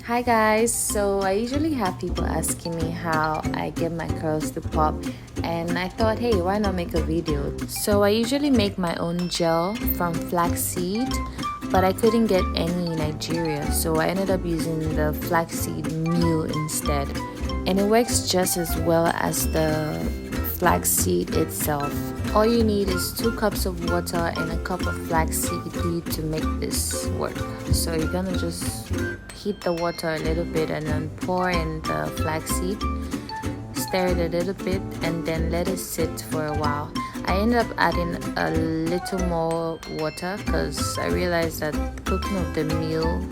Hi guys, so I usually have people asking me how I get my curls to pop, and I thought, hey, why not make a video? So I usually make my own gel from flaxseed, but I couldn't get any in Nigeria, so I ended up using the flaxseed meal instead, and it works just as well as the flaxseed itself. All you need is 2 cups of water and a cup of flaxseed to make this work. So you're gonna just heat the water a little bit and then pour in the flaxseed, stir it a little bit, and then let it sit for a while. I ended up adding a little more water because I realized that cooking of the meal,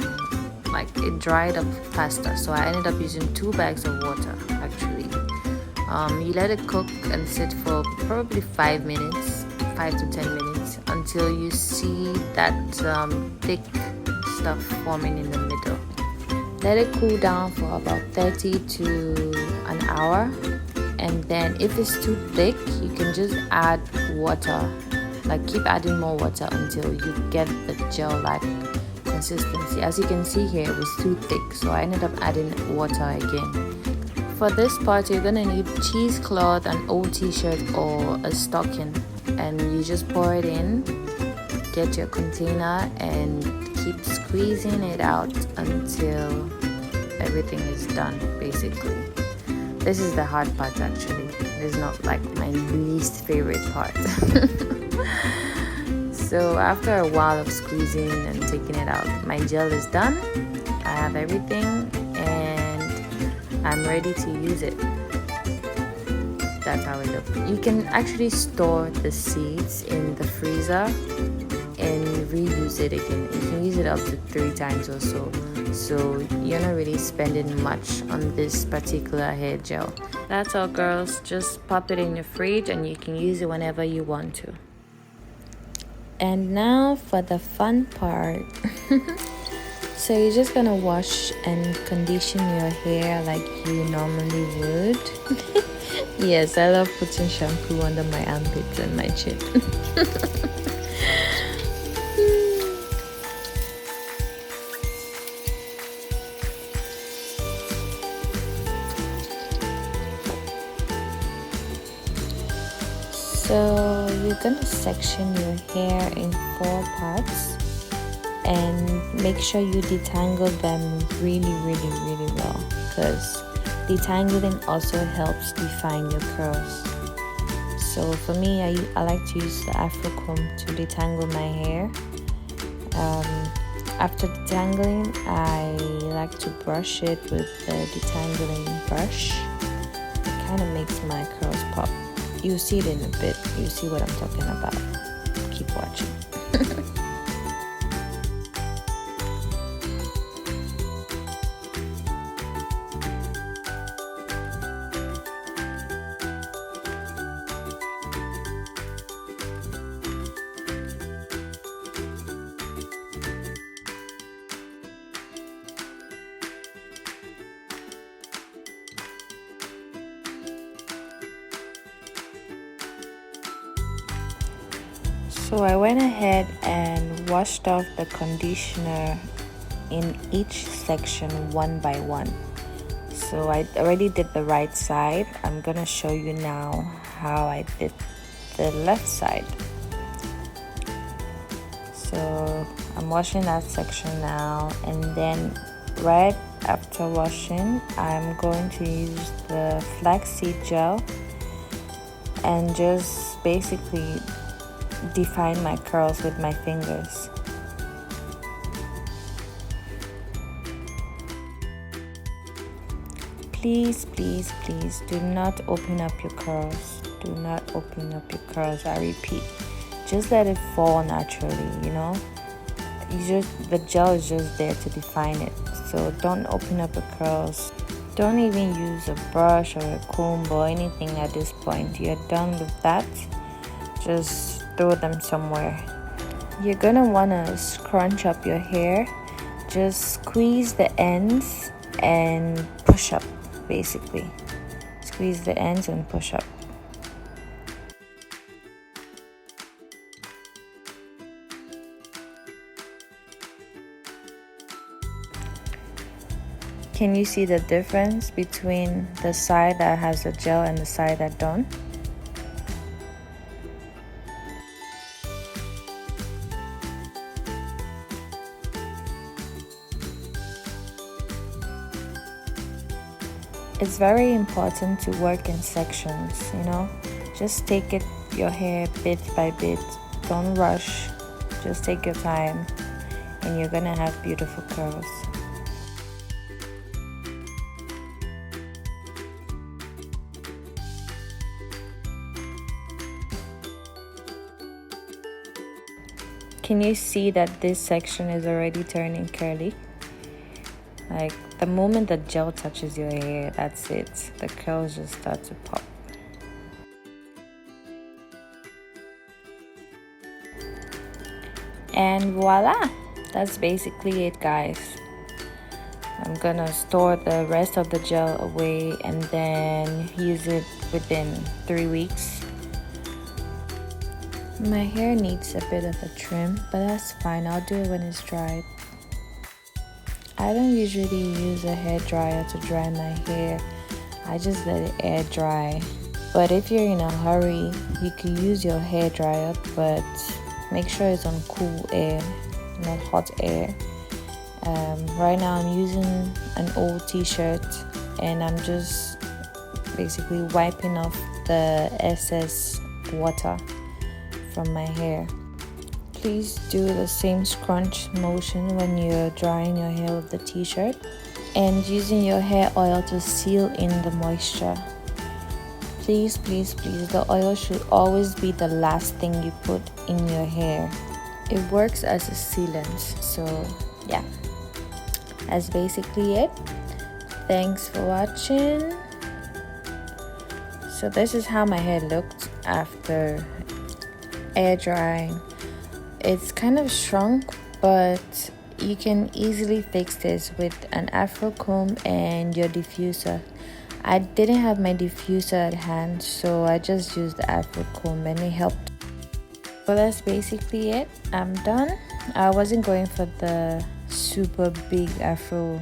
like, it dried up faster, so I ended up using 2 bags of water actually. You let it cook and sit for probably 5 minutes, 5 to 10 minutes, until you see that thick stuff forming in the middle. Let it cool down for about 30 to an hour, and then if it's too thick, you can just add water, like keep adding more water until you get the gel-like consistency. As you can see here, it was too thick, so I ended up adding water again. For this part, you're gonna need cheesecloth, an old t-shirt, or a stocking, and you just pour it in, get your container, and keep squeezing it out until everything is done. Basically, this is the hard part actually. This is not like my least favorite part. So after a while of squeezing and taking it out, my gel is done. I have everything and I'm ready to use it. That's how it looks. You can actually store the seeds in the freezer and reuse it again. You can use it up to 3 times or so. So you're not really spending much on this particular hair gel. That's all, girls. Just pop it in your fridge and you can use it whenever you want to. And now for the fun part. So you're just gonna wash and condition your hair like you normally would. Yes, I love putting shampoo under my armpits and my chin. So you're gonna section your hair in 4 parts and make sure you detangle them really well, because detangling also helps define your curls. So for me, I like to use the afro comb to detangle my hair. After detangling, I like to brush it with the detangling brush. It kind of makes my curls pop. You'll see it in a bit. You see what I'm talking about. Keep watching. So I went ahead and washed off the conditioner in each section one by one. So I already did the right side. I'm gonna show you now how I did the left side. So I'm washing that section now, and then right after washing, I'm going to use the flaxseed gel and just basically define my curls with my fingers. Please do not open up your curls. Do not open up your curls. I repeat, just let it fall naturally, you know. The gel is just there to define it, so don't open up your curls. Don't even use a brush or a comb or anything at this point. You're done with that. Just throw them somewhere. You're gonna wanna scrunch up your hair. Just squeeze the ends and push up, basically. Squeeze the ends and push up. Can you see the difference between the side that has the gel and the side that don't? It's very important to work in sections, you know. Just take it your hair bit by bit. Don't rush. Just take your time and you're gonna have beautiful curls. Can you see that this section is already turning curly? Like the moment the gel touches your hair, that's it. The curls just start to pop. And voila! That's basically it, guys. I'm gonna store the rest of the gel away and then use it within 3 weeks. My hair needs a bit of a trim, but that's fine. I'll do it when it's dried. I don't usually use a hair dryer to dry my hair. I just let it air dry. But if you're in a hurry, you can use your hair dryer, but make sure it's on cool air, not hot air. Right now I'm using an old t-shirt and I'm just basically wiping off the excess water from my hair. Please do the same scrunch motion when you're drying your hair with the t-shirt and using your hair oil to seal in the moisture. Please, please, please, the oil should always be the last thing you put in your hair. It works as a sealant, so yeah, that's basically it. Thanks for watching. So this is how my hair looked after air drying. It's kind of shrunk, but you can easily fix this with an afro comb and your diffuser. I didn't have my diffuser at hand, so I just used the afro comb and it helped. So that's basically it. I'm done. I wasn't going for the super big afro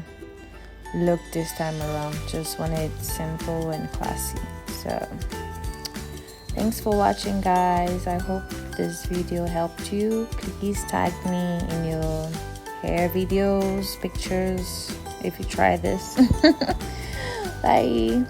look this time around, just wanted simple and classy. So thanks for watching, guys. I hope this video helped you. Please tag me in your hair videos, pictures if you try this. Bye.